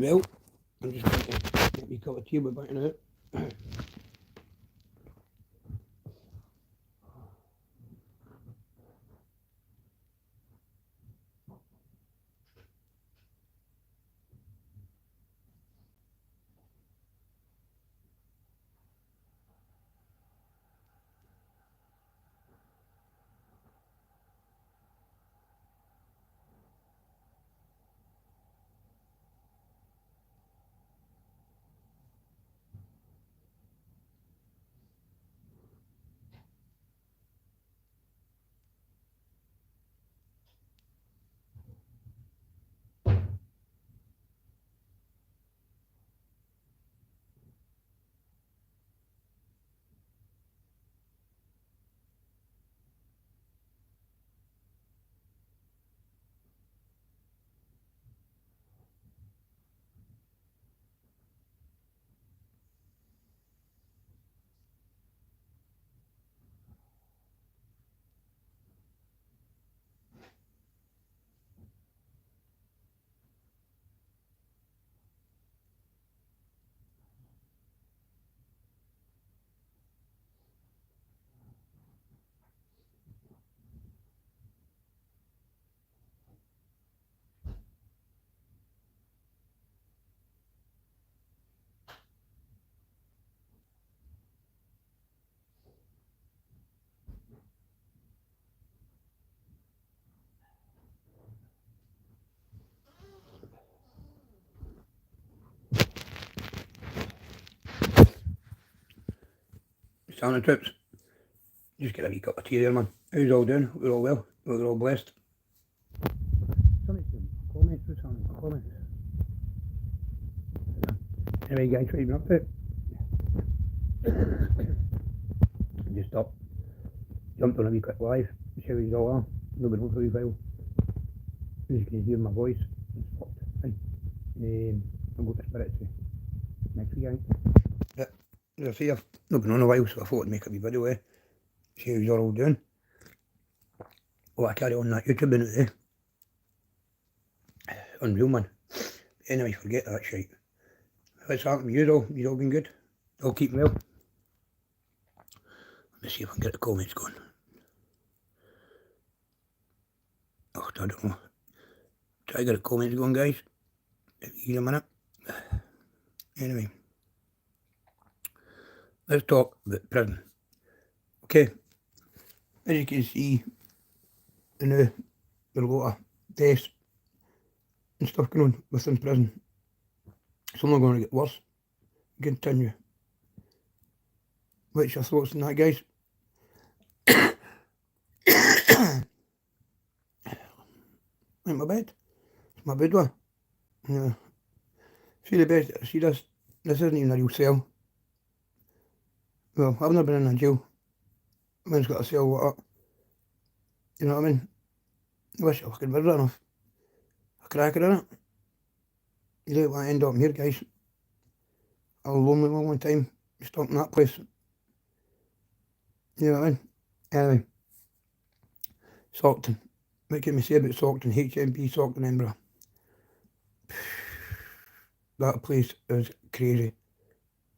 Well, I'm just going to get me a cup of tea with back in it. Sounding trips. Just get a wee cup of tea there, man. How's all doing? We're all well. We're all blessed. Somebody's doing comments. What's on comments? Anyway, guys, what have you been up to? Just stopped. Jumped on a wee quick live. See how you all are. No been home for a wee while. As you can hear my voice. It's fucked. I'll go to Spirits next week, I think. But, as I say, I've not been on a while, so I thought I'd make a wee video, see how you're all doing. Oh, I carry on that YouTube in it, Unreal, man. Anyway, forget that shit. What's happened with you all? You all been good? All keeping well? Let me see if I can get the comments going. Oh, I don't know. Try to get the comments going, guys. Give a minute. Anyway. Let's talk about prison. Okay. As you can see, there are a lot of deaths and stuff going on within prison. Some are going to get worse. Continue. What's your thoughts on that, guys? In my bed. It's my boudoir. Yeah. See the bed. See this? This isn't even a real cell. Well, I've never been in a jail. Man's got a cell with it. You know what I mean? I wish I could visit enough. A cracker in it. You don't want to end up here, guys. I was lonely one time. Stuck in that place. You know what I mean? Anyway. Saughton. What can we say about Saughton? HMP Saughton, Edinburgh. That place is crazy.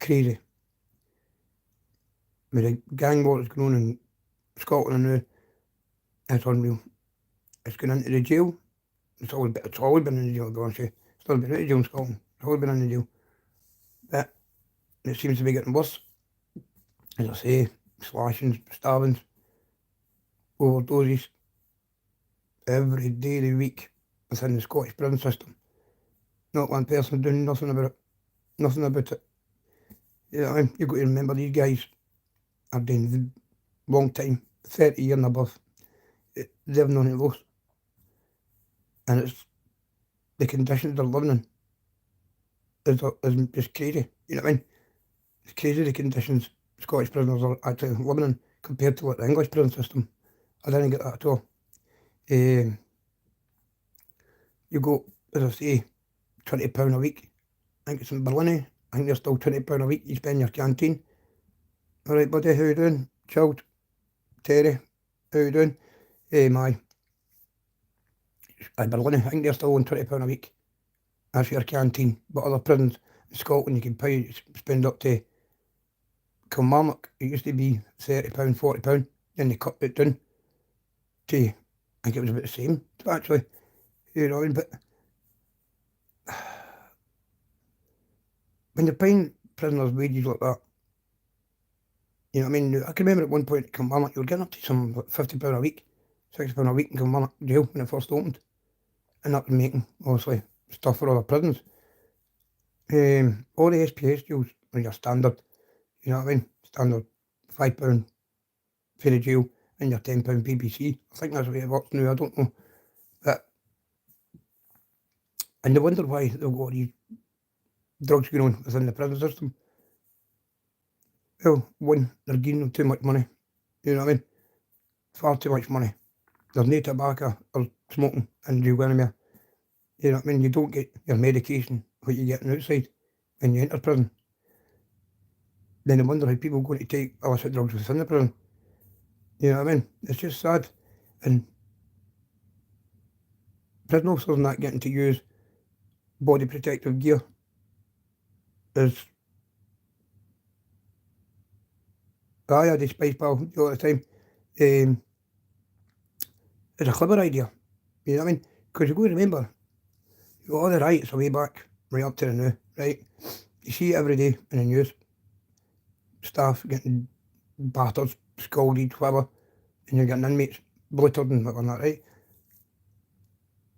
Crazy. With the gang war that's going on in Scotland now, it's unreal. It's going into the jail. It's always been in the jail, don't say. It's never been out of jail in Scotland. It's always been in the jail. But it seems to be getting worse. As I say, slashings, stabbings, overdoses, every day of the week within the Scottish prison system. Not one person doing nothing about it. Nothing about it. You know what I mean? You've got to remember these guys are doing long time, 30 years and above. They've none of those. And it's the conditions they're living in is just crazy. You know what I mean? It's crazy the conditions Scottish prisoners are actually living in compared to like the English prison system. I didn't get that at all. You go, as I say, £20 a week. I think it's in Berlin. I think they're still £20 a week you spend in your canteen. Alright buddy, how you doing? Chilled. Terry, how you doing? Hey, Berlin, I think they're still on £20 a week. That's your canteen. But other prisons in Scotland, you can pay, spend up to Kilmarnock. It used to be £30, £40. Then they cut it down to, I think it was about the same, actually. You know, but when you're paying prisoners wages like that, you know what I mean? I can remember at one point at Kilmarnock, you were getting up to some like £50 a week, £60 a week in Kilmarnock jail when it first opened. And that was making, obviously, stuff for other prisons. All the SPS jails are your standard, you know what I mean? Standard £5 for the jail and your £10 PPC. I think that's the way it works now, I don't know. But, and they wonder why they've got these drugs going on within the prison system. Well, one, they're giving them too much money, you know what I mean? Far too much money. There's no tobacco or smoking in jail anymore. You know what I mean? You don't get your medication, what you get outside when you enter prison. Then I wonder how people are going to take illicit drugs within the prison. You know what I mean? It's just sad. And prison officers not getting to use body protective gear is, I had a spice ball all the time. It's a clever idea. You know what I mean? Because you got to remember, you got all the riots way back, right up to the now, right? You see it every day in the news. Staff getting battered, scalded, whatever, and you're getting inmates bluttered and whatnot, right?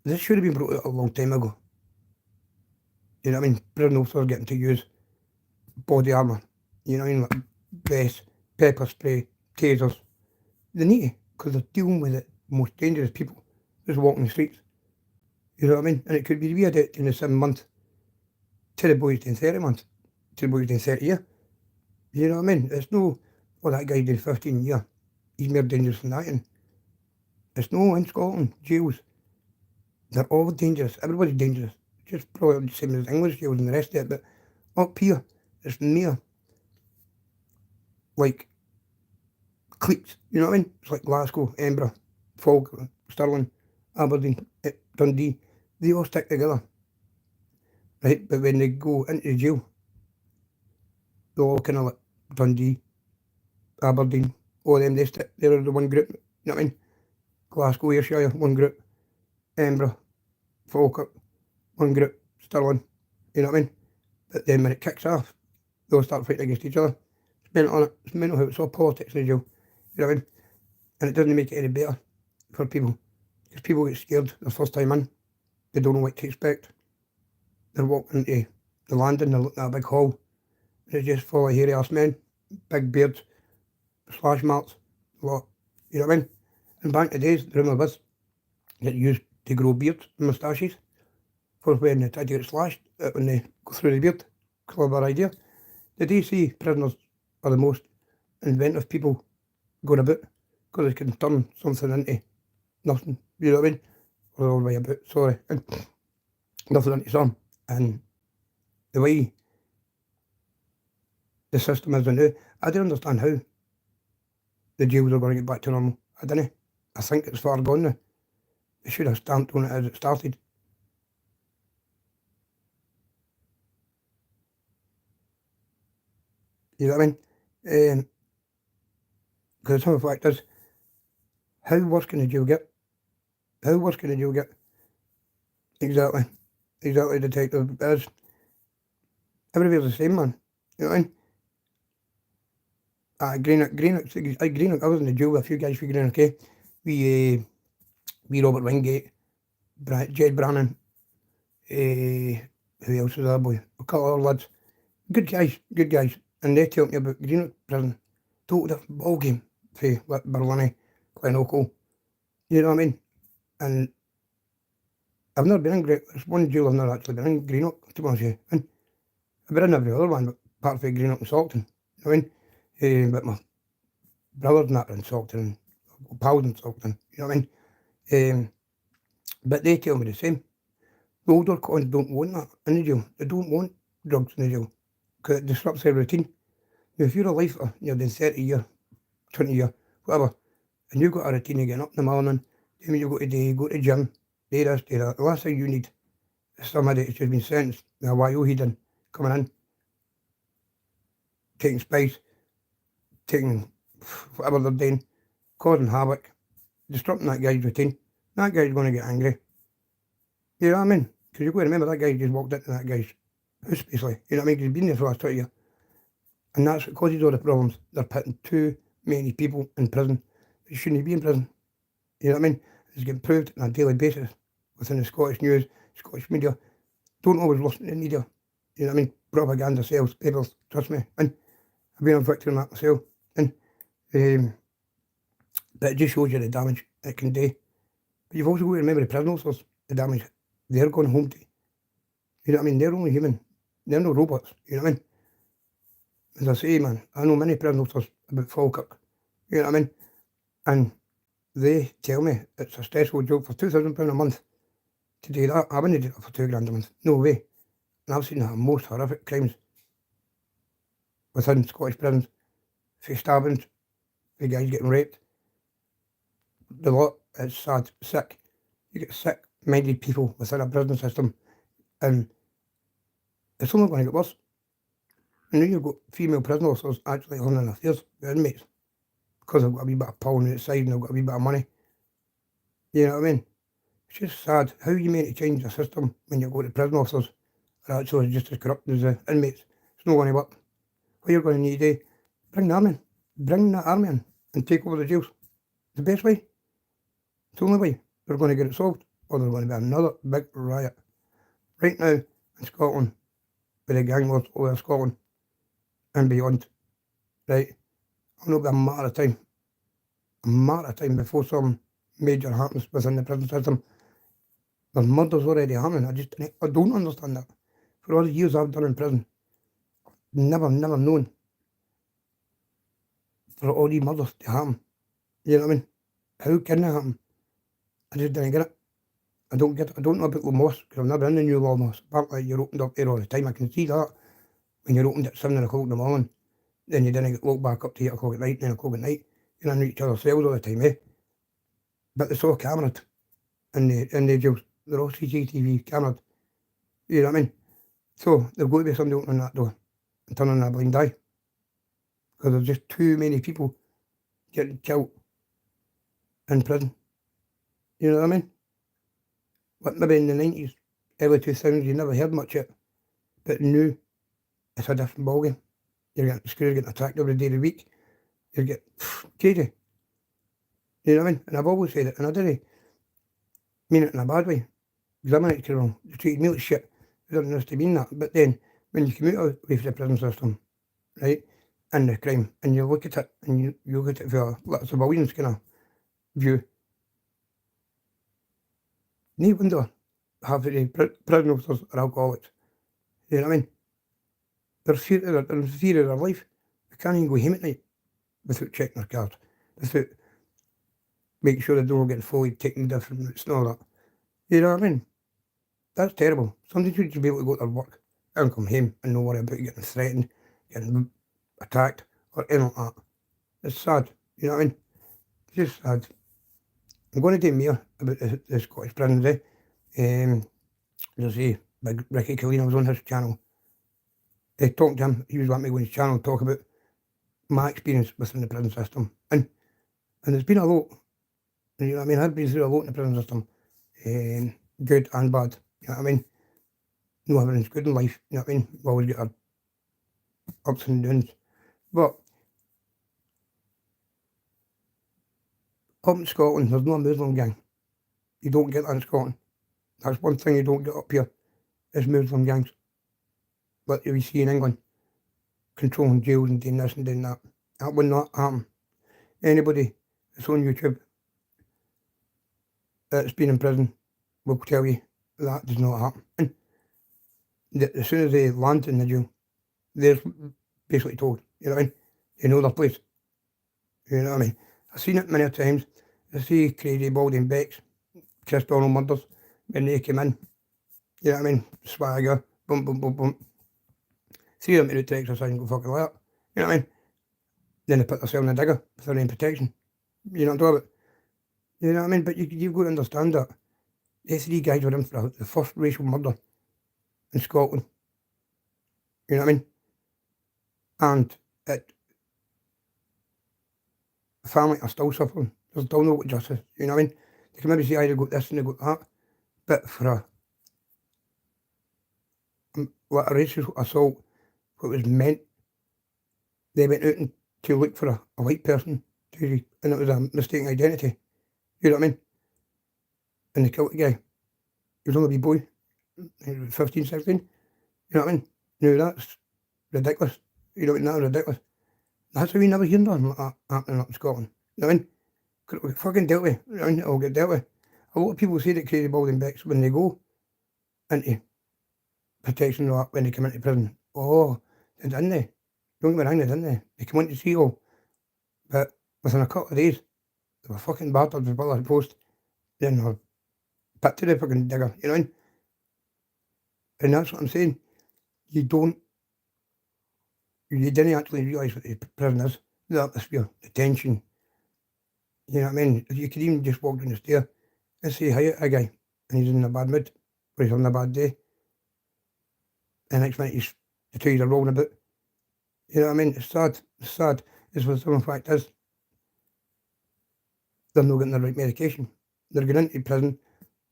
This should have been brought out a long time ago. You know what I mean? Prison officers getting to use body armour, you know what I mean? Like vests, pepper spray, tasers. They need to, because they're dealing with the most dangerous people just walking the streets. You know what I mean? And it could be weird out in the 7 months to the boys doing 30 months, to the boys doing 30 years. You know what I mean? It's no, oh, that guy did 15 years. He's more dangerous than that. And it's no in Scotland, jails. They're all dangerous. Everybody's dangerous. Just probably the same as English jails and the rest of it. But up here, it's near, like, cliques. You know what I mean? It's like Glasgow, Edinburgh, Falkirk, Stirling, Aberdeen, Dundee. They all stick together. Right? But when they go into the jail, they're all kind of like Dundee, Aberdeen, all them, they're the one group, you know what I mean? Glasgow, Ayrshire, one group, Edinburgh, Falkirk, one group, Stirling, you know what I mean? But then when it kicks off, they'll start fighting against each other. It's mental, innit? It's mental how it's all politics in the jail, you know what I mean? And it doesn't make it any better for people, because people get scared the first time in, they don't know what to expect. They're walking into the landing, they're looking at a big hall, and it's just full of hairy ass men, big beards, slash marks, a lot, you know what I mean? And back in the days, the rumour was that used to grow beards and moustaches for when they try to get slashed when they go through the beard. Clever idea. The DC prisoners are the most inventive people going about, because they can turn something into nothing, you know what I mean? Or all the way about, sorry, and nothing into something. And the way the system is now, I don't understand how the jails are going to get back to normal. I don't know. I think it's far gone now. They should have stamped on it as it started. You know what I mean? Because some of the fact is, how worse can the jail get? How worse can the jail get? Exactly. Exactly, detective. As everybody's the same, man. You know what I mean? Greenock, I was in the jail with a few guys from Greenock, okay? We Robert Wingate, Jed Brannan, who else was that boy? A couple of other lads. Good guys. And they tell me about Greenock prison. Total different ball game for Barlinnie, Glenorchy. You know what I mean? And I've never been in Greenock. There's one jail I've never actually been in, Greenock, to be honest with you. And I've been in every other one, but apart from Greenock and Salton. You know what I mean? But my brother's not in Salton, and pals in Salton. You know what I mean? But they tell me the same. The older cons don't want that in the jail. They don't want drugs in the jail, because it disrupts their routine. Now, if you're a lifer, you're doing 30 years, 20 years, whatever, and you've got a routine of getting up in the morning, then when you go to the gym, do this, do that, the last thing you need some idiots just been sentenced with a YO heathen coming in, taking spice, taking whatever they're doing, causing havoc, disrupting that guy's routine. That guy's going to get angry. You know what I mean? Because you've got to remember that guy just walked into that guy's house, basically. You know what I mean? 'Cause he's been there for the last 20 years. And that's what causes all the problems. They're putting too many people in prison who shouldn't be in prison. You know what I mean? It's getting proved on a daily basis within the Scottish news, Scottish media. Don't always listen to the media. You know what I mean? Propaganda sells papers, trust me. And I've been a victim of that myself. And but it just shows you the damage it can do. But you've also got to remember the prison officers, the damage they're going home to. You know what I mean? They're only human. They're no robots. You know what I mean? As I say, man, I know many prison officers about Falkirk. You know what I mean? And they tell me it's a stressful job for £2,000 a month to do that. I wouldn't do it for £2,000 a month. No way. And I've seen the most horrific crimes within Scottish prisons. For stabbings, for guys getting raped. The lot is sad, sick. You get sick-minded people within a prison system, and it's only going to get worse. And then you've got female prison officers actually having affairs with inmates because they've got a wee bit of power on the outside and they've got a wee bit of money. You know what I mean? It's just sad how you meant to change the system when you go to prison officers are actually just as corrupt as the inmates. It's not going to work. What you're going to need to do, bring the army in. Bring that army in and take over the jails. The best way. It's the only way they're going to get it solved, or there's going to be another big riot. Right now in Scotland, with the gang wars all over Scotland and beyond, right? I know it'll be a matter of time before some major happens within the prison system. There's murders already happening. I don't understand that. For all the years I've done in prison, never known for all these murders to happen. You know what I mean? How can that happen? I just didn't get it. I don't get it. I don't know about Lumos because I've never been in the new Lumos. Apparently you're opened up there all the time. I can see that when you're opened at 7 o'clock in the morning. Then you didn't get locked back up to 8 o'clock at night, 9 o'clock at night. You're in each other's cells all the time, eh? But it's all camered in the jails. They're all CCTV camered. You know what I mean? So there's got to be somebody opening that door and turning a blind eye. Because there's just too many people getting killed in prison. You know what I mean? But maybe in the 90s, early 2000s, you never heard much of it. But now, it's a different ballgame. You're getting screwed, getting attacked every day of the week. You get crazy. You know what I mean? And I've always said it, and I didn't mean it in a bad way. Because I'm an ex-criminal. They treated me like shit. It doesn't have to mean that. But then, when you come out away from the prison system, right, and the crime, and you look at it, and you look at it for like a civilian's kind of view, no wonder half of the prison officers are alcoholics. You know what I mean? They're in fear of their life. They can't even go home at night without checking their cards, without making sure they don't get fully taken different routes and all that. You know what I mean? That's terrible. Somebody should be able to go to their work and come home and not worry about getting threatened, getting attacked, or anything like that. It's sad. You know what I mean? It's just sad. I'm going to do more about the Scottish prisons, eh? As I say, Big Ricky Killina was on his channel. Talking to him, he was wanting me to go on his channel and talk about my experience within the prison system. And there's been a lot. You know what I mean? I've been through a lot in the prison system. Good and bad. You know what I mean? No everything's good in life. You know what I mean? We always get our ups and downs. But up in Scotland, there's no Muslim gang. You don't get that in Scotland. That's one thing you don't get up here, is Muslim gangs. Like we see in England, controlling jails and doing this and doing that. That would not happen. Anybody that's on YouTube that's been in prison will tell you that does not happen. And as soon as they land in the jail, they're basically told, you know what I mean? They know their place. You know what I mean? I've seen it many times. I see Crazy Baldy and Beck's, Chris Donald murders, when they came in. You know what I mean? Swagger, boom, boom, boom, boom. 3 of them to do exercise and go fucking like that. You know what I mean? Then they put themselves in a digger for their own protection. You know what I'm talking about? You know what I mean? But you've got to understand that The 3 guys were in for the first racial murder in Scotland. You know what I mean? And the family are still suffering. There's still no justice. You know what I mean? They can maybe say, they got this and they got that. But for a racial assault, what was meant, they went out to look for a white person, and it was a mistaken identity. You know what I mean? And they killed the guy. He was only a wee boy, 15, 16. You know what I mean? Now that's ridiculous. You know what I mean? That's ridiculous. That's why we never hear nothing like that happening up in Scotland. You know what I mean? Could it fucking dealt with? You know what I mean? It'll get dealt with. A lot of people say that Crazy Balding Becks, when they go into protection or when they come into prison, they didn't they? Don't get me wrong, they didn't they? They come into CO, but within a couple of days, they were fucking battered with pillar post, then they were put to the fucking digger, you know what I mean? And that's what I'm saying. You didn't actually realise what the prison is, the atmosphere, the tension. You know what I mean? You could even just walk down the stair and say hi to a guy, and he's in a bad mood, or he's having a bad day. And next minute, the two are rolling about. You know what I mean? It's sad. It's sad. It's what some fact is. They're not getting the right medication. They're going into prison,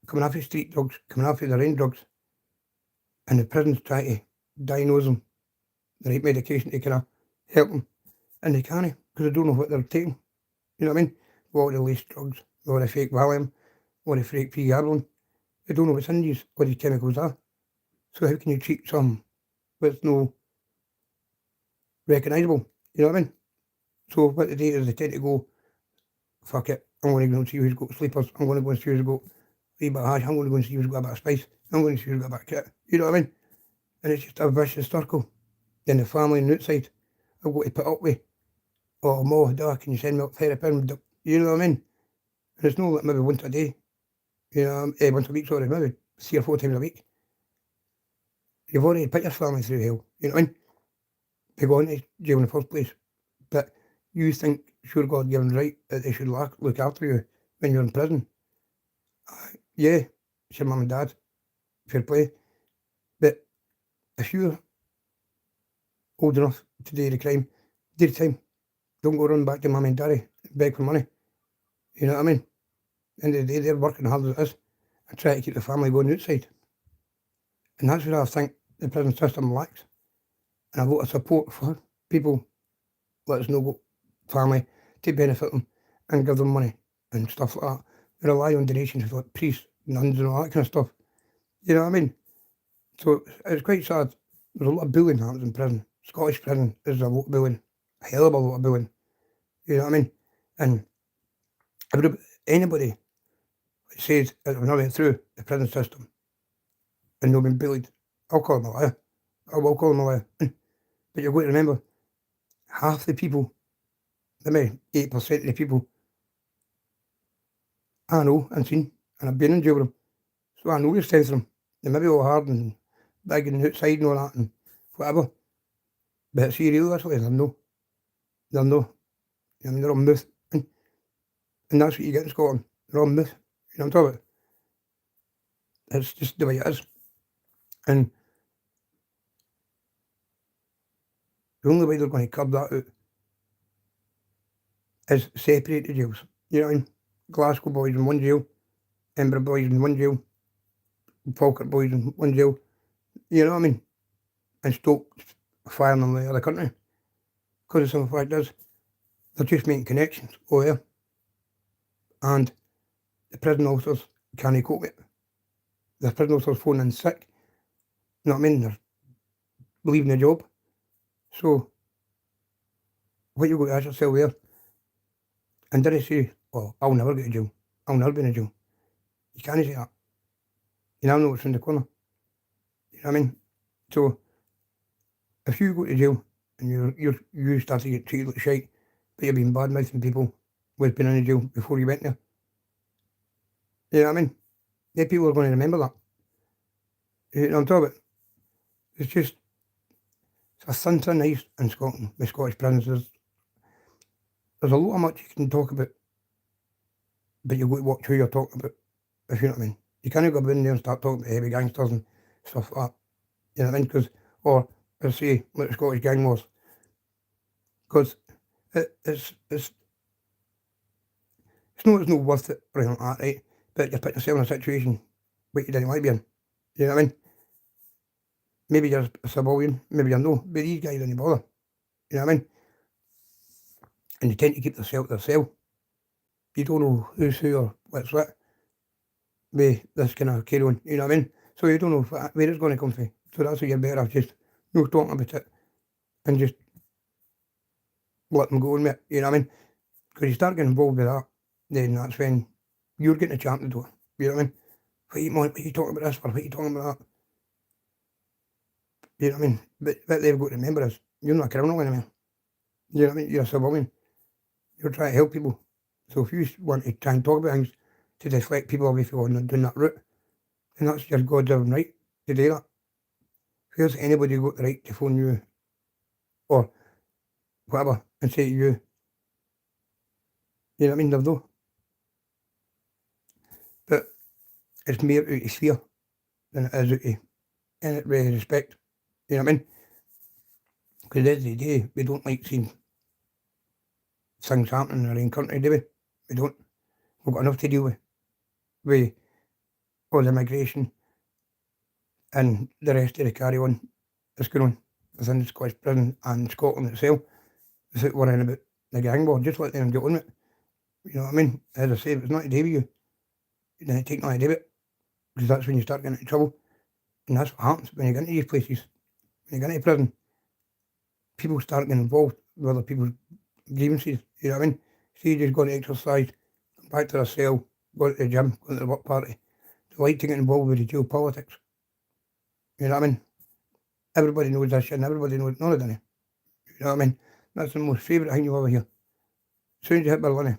coming off of street drugs, coming off of their own drugs, and the prison's trying to diagnose them the right medication to kind of help them, and they can't, because they don't know what they're taking. You know what I mean? All the laced drugs, all the fake Valium, all the fake pregabalin. They don't know what's in these, what these chemicals are. So how can you treat some that's no recognisable? You know what I mean? So what they do is they tend to go, fuck it, I'm going to go and see who's got sleepers, I'm going to go and see who's got a wee bit of hash, I'm going to go and see who's got a bit of spice, I'm going to see who's got a bit of kit. You know what I mean? And it's just a vicious circle. Then the family on the outside have got to put up with, oh, Mo, Dad, can you send me up therapy? You know what I mean? And it's not like maybe once a day, you know, once a week, sorry, maybe 3 or 4 times a week. You've already put your family through hell, you know what I mean? They go into jail in the first place. But you think, sure God given right, that they should look after you when you're in prison. Yeah, it's your mum and dad, fair play. But if you're old enough to do the crime, do the time. Don't go run back to mum and daddy, beg for money. You know what I mean? End of the day, they're working hard as it is and try to keep the family going outside. And that's where I think the prison system lacks. And a lot of support for people that's no got family to benefit them and give them money and stuff like that. They rely on donations for like priests, nuns and all that kind of stuff. You know what I mean? So it's quite sad. There's a lot of bullying happens in prison. Scottish prison is a lot of bullying. A hell of a lot of bullying. You know what I mean? And anybody that says that they've not went through the prison system and not been bullied, I'll call them a liar. I will call them a liar. But you've got to remember, half the people, maybe 8% of the people I know and seen, and I've been in jail with them, so I know the strength of them. They may be all hard and big and outside and all that and whatever, but see, realistically, they're no. They're no. I mean, they're all myth. And that's what you get in Scotland. They're all myth. You know what I'm talking about? It's just the way it is. And the only way they're going to curb that out is separate the jails. You know what I mean? Glasgow boys in one jail, Edinburgh boys in one jail, Falkirk boys in one jail. You know what I mean? And stop firing them in the other country. Because the simple fact is, they're just making connections over there. And the prison officers can't cope with it. The prison officers phoning in sick. You know what I mean? They're leaving the job. So, what you got to ask yourself there, and did I say, oh, I'll never get to jail. I'll never be in jail. You can't say that. You never know what's in the corner. You know what I mean? So, if you go to jail and you start to get treated like shite, but you've been bad mouthing people who've been in jail before you went there, you know what I mean? The people are going to remember that. You know what I'm talking about? It's just, it's a thin ice in Scotland with Scottish prisons. There's a lot of much you can talk about, but you've got to watch who you're talking about, if you know what I mean. You can't go in there and start talking about heavy gangsters and stuff like that. You know what I mean? Because, or, let's say, like the Scottish gang wars. Because it's not worth it or anything like that, right? But you're putting yourself in a situation where you didn't want to be in. You know what I mean? Maybe you're a civilian, maybe you're no, but these guys didn't bother. You know what I mean? And they tend to keep themselves to themselves. You don't know who's who or what's what with this kind of carry on. You know what I mean? So you don't know where it's going to come from. So that's why you're better off just not talking about it and just let them go on with it. You know what I mean? Because you start getting involved with that, then that's when you're getting a champ to do. You know what I mean? What are you talking about this for? What are you talking about that? You know what I mean? But what they've got to remember is you're not a criminal anymore. You know what I mean? You're a civilian. You're trying to help people. So if you want to try and talk about things to deflect people away from doing that route, then that's your God-given right to do that. Where's anybody got the right to phone you or whatever and say to you, you know what I mean? They've no. But it's more out of fear than it is out of any respect. You know what I mean? Because at the end of the day, we don't like seeing things happening in our own country, do we? We don't. We've got enough to deal with all the migration and the rest of the carry on that's going on within the Scottish prison and Scotland itself. Without worrying about the gang war, just let them get on with it. You know what I mean? As I say, if it's not to do with you, then take nothing to do with it. Because that's when you start getting into trouble. And that's what happens when you get into these places. When you get into prison, people start getting involved with other people's grievances. You know what I mean? See, you just go to exercise, come back to their cell, go to the gym, go to the work party. They like to get involved with the geopolitics. You know what I mean? Everybody knows that shit and everybody knows none of it. You know what I mean? That's the most favourite thing you'll ever hear. As soon as you hit Berlin,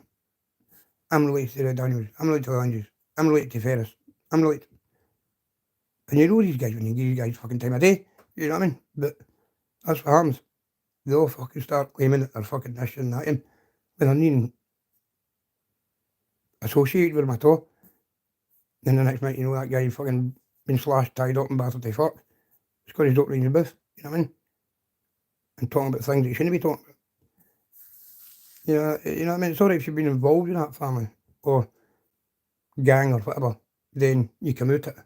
I'm related to the Daniels, I'm related to the Andrews, I'm related to Ferris, I'm related. And you know these guys when you give these guys fucking time of day, you know what I mean? But that's what happens. They all fucking start claiming that they're fucking this and that, and when they're not even associated with them at all. Then the next minute, you know, that guy fucking been slashed, tied up, and battered to fuck. It's got his doctor in the booth, you know what I mean? And talking about things that you shouldn't be talking about. You know what I mean? It's alright if you've been involved in that family or gang or whatever, then you come out it.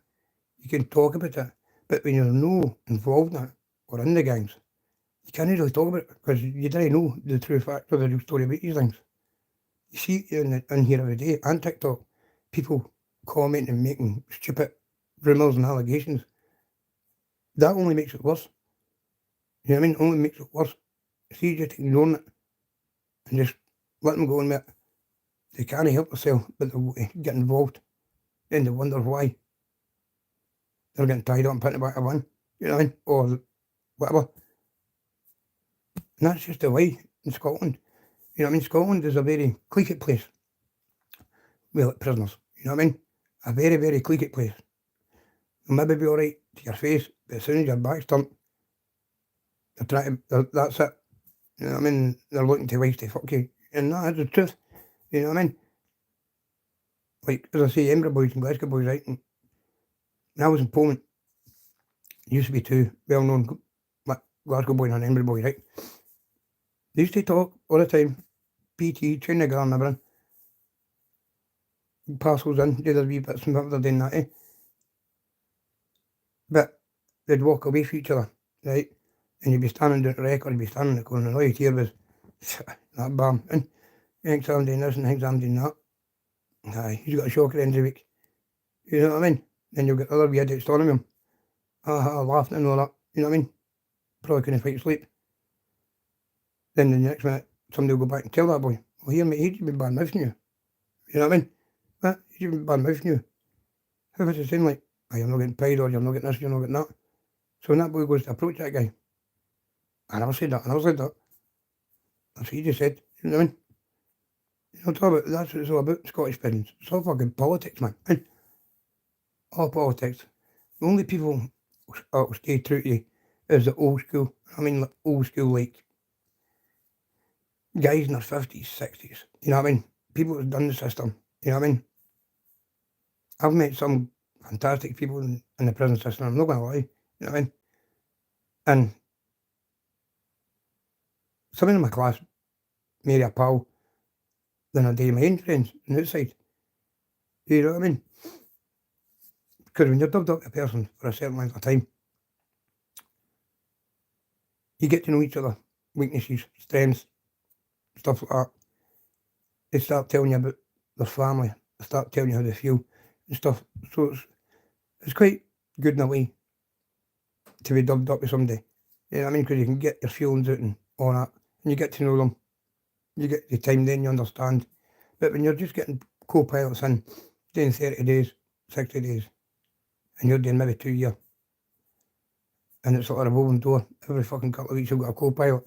You can talk about it. But when you're no involved in it or in the gangs, you can't really talk about it because you don't know the true fact or the real story about these things. You see it in here every day and TikTok, people commenting and making stupid rumours and allegations. That only makes it worse. You know what I mean? It only makes it worse. See, just ignoring it and just let them go on with it. They can't help themselves, but they get involved. Then they wonder why they're getting tied up and put back to one. You know what I mean? Or whatever. And that's just the way in Scotland. You know what I mean? Scotland is a very cliquey place. Well, prisoners. You know what I mean? A very, very cliquey place. They'll maybe be alright to your face, but as soon as your back's turned, they're trying to, that's it. You know what I mean? They're looking to ways to fuck you. And that is the truth. You know what I mean? Like, as I say, Edinburgh boys and Glasgow boys, right? And when I was in Poland, there used to be two well-known Glasgow boys and Edinburgh boys, right? They used to talk all the time, PT, train the girl and everything. Parcels in, do their wee bits and what they're doing that, eh? But they'd walk away from each other, right? And you'd be standing down the record, you'd be standing there going, and all you'd hear was, that bam, and you think I'm doing this and thinks I'm doing that. Aye, he's got a shock at the end of the week. You know what I mean? Then you'll get other wee idiots storming him. Laughing and all that. You know what I mean? Probably couldn't fight sleep. Then the next minute, somebody will go back and tell that boy, well, here, mate, he's been bad mouthing you. You know what I mean? He's been bad mouthing you. How was it saying, like, you're not getting paid, or you're not getting this, you're not getting that? So when that boy goes to approach that guy, I never said that, That's what he just said. You know what I mean? You know, talk about, that's what it's all about, Scottish prisons. It's all fucking politics, man. All politics. The only people that'll stay true to you is the old school. I mean, like, old school, like, guys in their 50s, 60s. You know what I mean? People who've done the system. You know what I mean? I've met some fantastic people in the prison system, I'm not going to lie, you know what I mean? And some in my class made a pal than I do my own friends on the outside, you know what I mean? Because when you're dubbed up a person for a certain length of time, you get to know each other, weaknesses, strengths, stuff like that. They start telling you about their family, they start telling you how they feel and stuff. So it's quite good in a way to be dubbed up with somebody. You know what I mean? Because you can get your feelings out and all that, and you get to know them. You get the time then, you understand. But when you're just getting co-pilots in, doing 30 days, 60 days, and you're doing maybe 2 years, and it's like a revolving door, every fucking couple of weeks you've got a co-pilot,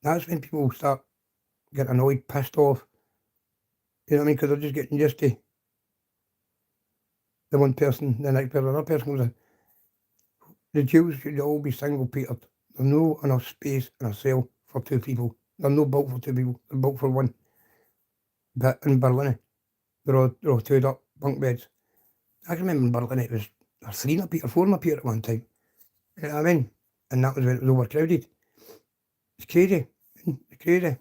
that's when people start getting annoyed, pissed off. You know what I mean? Because they're just getting used to the one person, the next person, another person goes in. The jails should all be single-petered. There's no enough space in a cell for 2 people. They're not built for 2 people, they're built for 1. But in Berlin, they're all 2'd up bunk beds. I can remember in Berlin it was 3 in a peter, 4 in a peter at one time. You know what I mean? And that was when it was overcrowded. It's crazy. It's crazy.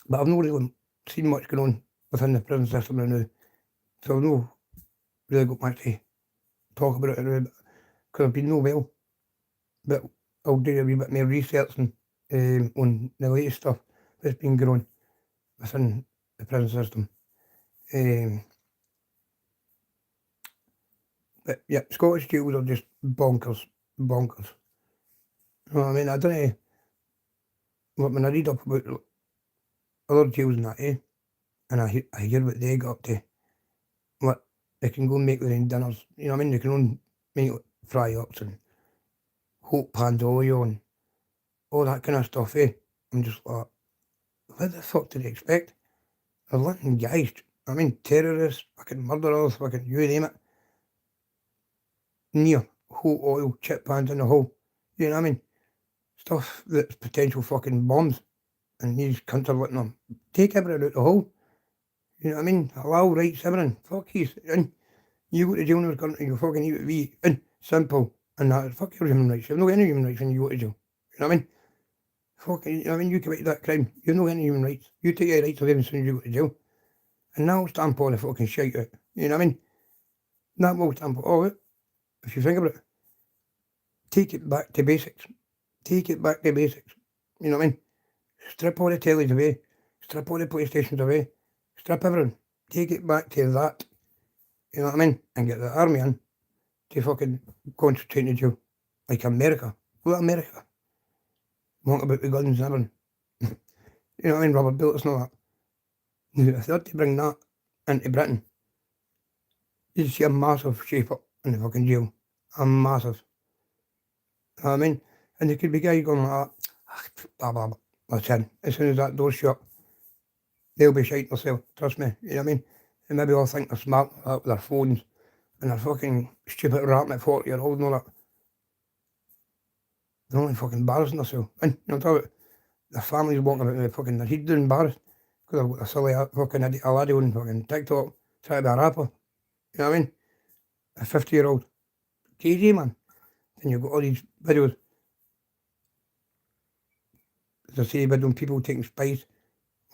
But I've not really seen much going on within the prison system now. So I've not really got much to talk about it now, because I've been no well. But I'll do a wee bit more researching on the latest stuff that's been going on within the prison system. But yeah, Scottish jails are just bonkers. You know what I mean? I don't know, when I read up about other jails and that, and I hear what they got up to, what they can go and make their own dinners, you know what I mean? They can go and make fry-ups and hot pans oil and all that kind of stuff, I'm just like, what the fuck did they expect? They're letting guys, I mean, terrorists, fucking murderers, fucking you name it, near hot oil chip pans in the hole, you know what I mean? Stuff that's potential fucking bombs, and these cunts are letting them take everything out the hole. You know what I mean? Allow rights, everything. Fuck you. And you go to jail in this country, you fucking need to be simple. And that, fuck your human rights. You've no any human rights when you go to jail. You know what I mean? Fuck, you know what I mean? You commit that crime. You've no any human rights. You take your rights away as soon as you go to jail. And that'll stamp all the fucking shit out. You know what I mean? That will stamp all out. If you think about it. Take it back to basics. Take it back to basics. You know what I mean? Strip all the tellies away. Strip all the PlayStations away. Strip everything. Take it back to that. You know what I mean? And get the army in to fucking concentrate in jail. Like America. Look at America. Want about the guns and everything. You know what I mean? Rubber bullets and all that. If they had to bring that into Britain, you'd see a massive shape up in the fucking jail. A massive. You know what I mean? And there could be guys going like that. Blah, blah, blah. Listen, as soon as that door's shut, they'll be shiting themselves. Trust me. You know what I mean? And maybe all think they're smart with their phones and they're fucking stupid rapping at 40-year-old and all that. They're only fucking embarrassing themselves. And you know what I'm talking about? Their families walking about with fucking their heads embarrassed because they've got a silly fucking idiot, a laddie on fucking TikTok trying to be a rapper. You know what I mean? A 50-year-old. KJ, man. And you've got all these videos, as I say, videos people taking spice,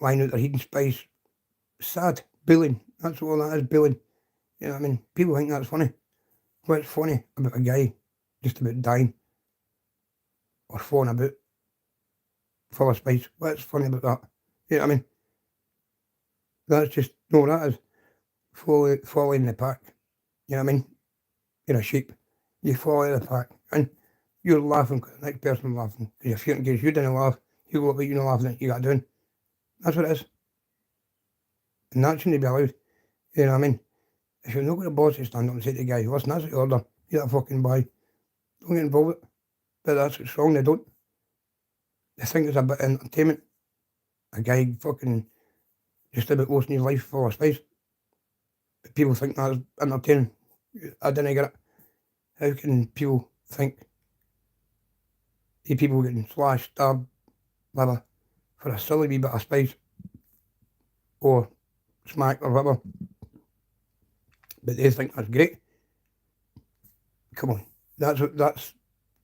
lying out their hidden spice. Sad. Bullying. That's all that is, bullying. You know what I mean? People think that's funny. What's funny about a guy just about dying or falling about full of spice? What's funny about that? You know what I mean? That's just, no, that is following the pack. You know what I mean? You're a sheep. You follow the pack. And you're laughing because the next person's laughing. Because if you didn't laugh, you go, but you're not laughing at you got doing. That's what it is. And that shouldn't be allowed. You know what I mean? If you're not got a boss to stand up and say to the guy, listen, that's what you order. You're that fucking boy. Don't get involved with it. But that's what's wrong, they don't. They think it's a bit of entertainment. A guy fucking just about losing his life full of spice. But people think that's entertaining. I didn't get it. How can people think people getting slashed, stabbed, whatever, for a silly wee bit of spice or smacked or whatever? But they think that's great. Come on. That's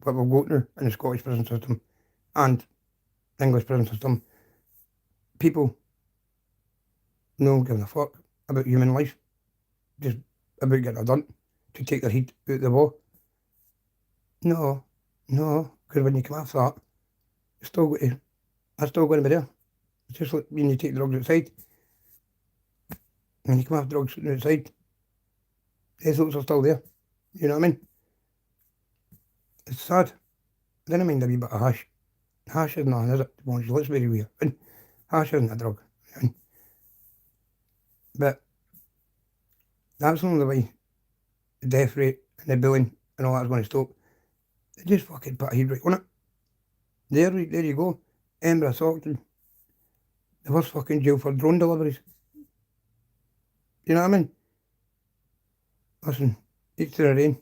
what we'll go to in the Scottish prison system and English prison system. People no giving a fuck about human life. Just about getting it done to take their heat out of the wall. No, because when you come off that, it's still going to, that's still going to be there. It's just like when you take drugs outside. When you come off drugs outside, the thoughts are still there. You know what I mean? It's sad. I didn't mind a wee bit of hash. Hash is nothing, is it? Let's be real. And hash isn't a drug. You know what I mean? But that's the only way the death rate and the bullying and all that's going to stop. They just fucking put a head right on it. There you go. Edinburgh Stockton. The first fucking jail for drone deliveries. You know what I mean? Listen, each to their own.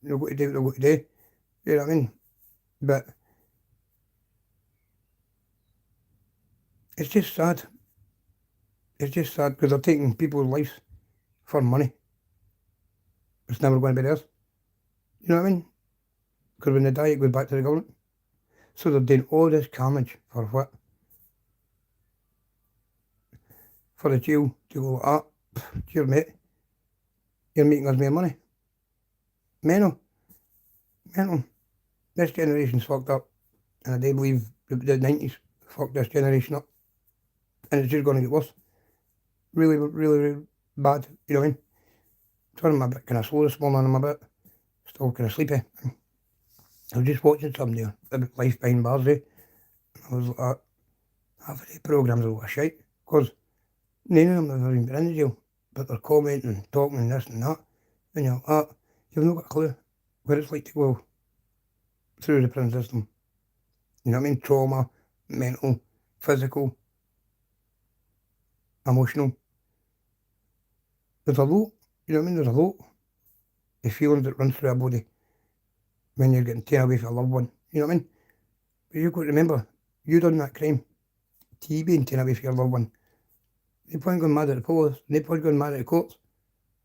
They'll go to do what they'll go to do. You know what I mean? But it's just sad. It's just sad because they're taking people's lives for money. It's never going to be theirs. You know what I mean? Because when they die, it goes back to the government. So they're doing all this carnage for what? For the jail to go, dear mate, you're making us more money. Mental. This generation's fucked up. And I do believe the 90s fucked this generation up. And it's just going to get worse. Really, really, really bad. You know what I mean? So I'm a bit kind of slow this morning. I'm a bit still kind of sleepy. I was just watching something there about life behind bars there. I was like, half of the programmes are a lot of shite. Because none of them have even been in the jail. But they're commenting and talking and this and that. And you're like, you've not got a clue what it's like to go through the prison system. You know what I mean? Trauma, mental, physical, emotional. There's a lot, you know what I mean? There's a lot of feelings that run through our body when you're getting taken away from a loved one. You know what I mean? But you've got to remember, you done that crime. You being taken away from your loved one. No point going mad at the police. No point going mad at the courts.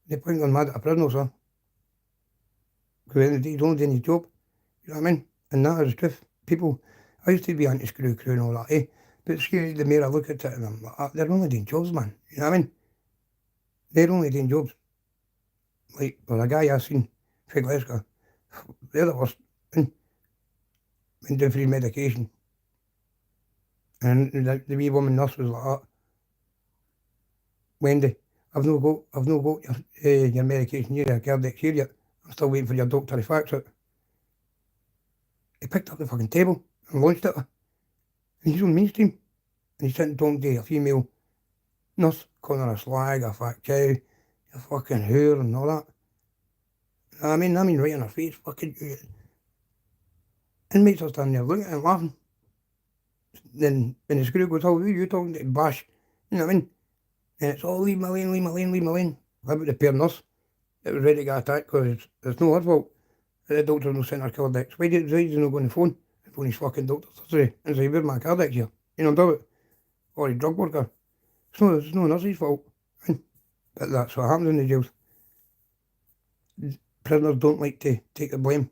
No point going mad at a prison officer. Because at the end of the day, he's only doing his job. You know what I mean? And that is the truth. People, I used to be anti-screw crew and all that, eh? But scary, the more I look at it and I'm like, they're only doing jobs, man. You know what I mean? They're only doing jobs. Like, well, a guy I seen, Fig Lesker, they're the worst. And went down for his medication. And the wee woman nurse was like, Wendy, I've no got your medication here, your cardiac here yet. I'm still waiting for your doctor to fax it. He picked up the fucking table and launched it. And he's on mainstream. And he's sitting talking to a female nurse, calling her a slag, a fat cow, a fucking whore and all that. I mean right in her face, fucking inmates are standing there looking at him laughing. Then when the screw goes, who are you talking to? Bash. You know what I mean? And it's all leave me alone, leave me alone, leave me alone. What about the pair nurse? It was ready to get attacked because it's no her fault. The doctor no sent her Cardex. Why did he not go on the phone? Phone his fucking doctor today and say, where's my Cardex here? You know what I'm talking about? Or his drug worker. It's no nurse's fault. But that's what happens in the jails. Prisoners don't like to take the blame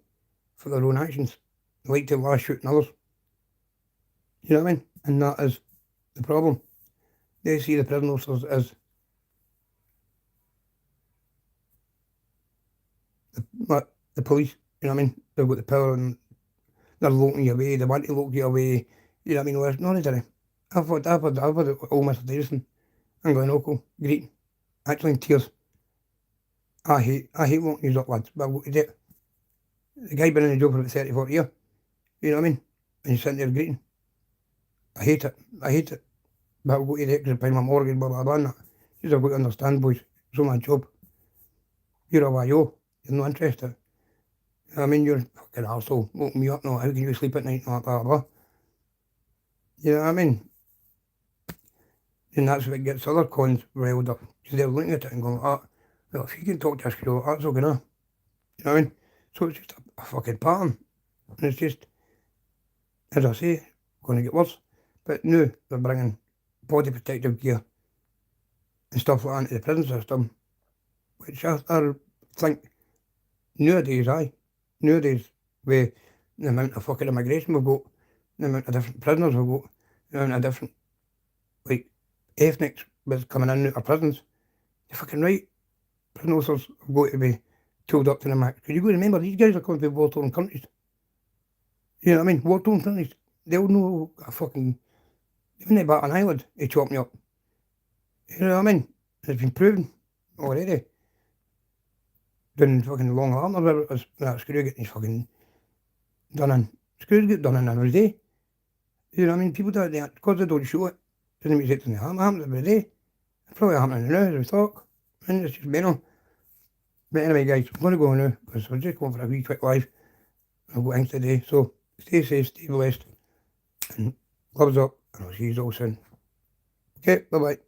for their own actions. They like to lash out on others. You know what I mean? And that is the problem. They see the prison officers as the police. You know what I mean? They've got the power and they're locking you away. They want to lock you away. You know what I mean? Well, it's not necessary. I've had old Mr. Davison and Glenocco greeting, actually in tears. I hate locking you up, lads, but I've got to do it. The guy been in the job for about 30, 40 years. You know what I mean? And he's sitting there greeting. I hate it. But I've got to do it because I pay my mortgage, blah, blah, blah, and that. You've got to understand, boys. It's not my job. You're a YO. You're not interested. You know what I mean? You're a fucking arsehole. Woke me up now. How can you sleep at night? Blah, blah, blah. You know what I mean? And that's what gets other cons riled up. Because they're looking at it and going, well, if you can talk to a screw, that's okay now. You know what I mean? So it's just a fucking pattern. And it's just, as I say, going to get worse. But now they're bringing body protective gear and stuff like that into the prison system. which I think nowadays, with the amount of fucking immigration we've got, the amount of different prisoners we've got, the amount of different, like, ethnics that's coming in out of prisons, you're fucking right. Prison officers have got to be told up to the max. Because you've got to remember, these guys are coming from war-torn countries. You know what I mean? War-torn countries. They'll know a fucking, even they bat an eyelid, they chop me up. You know what I mean? It's been proven already. Doing fucking Long Island or whatever it was, that screw getting his fucking done in. Screws get done in every day. You know what I mean? People do it, because they don't show it, doesn't mean it doesn't happen every day. It's probably happening now as we talk. And it's just mental. But anyway, guys, I'm going to go now, because we're just going for a wee quick live. I've got things today, so stay safe, stay blessed, and gloves up, and I'll see you all soon. Okay, bye-bye.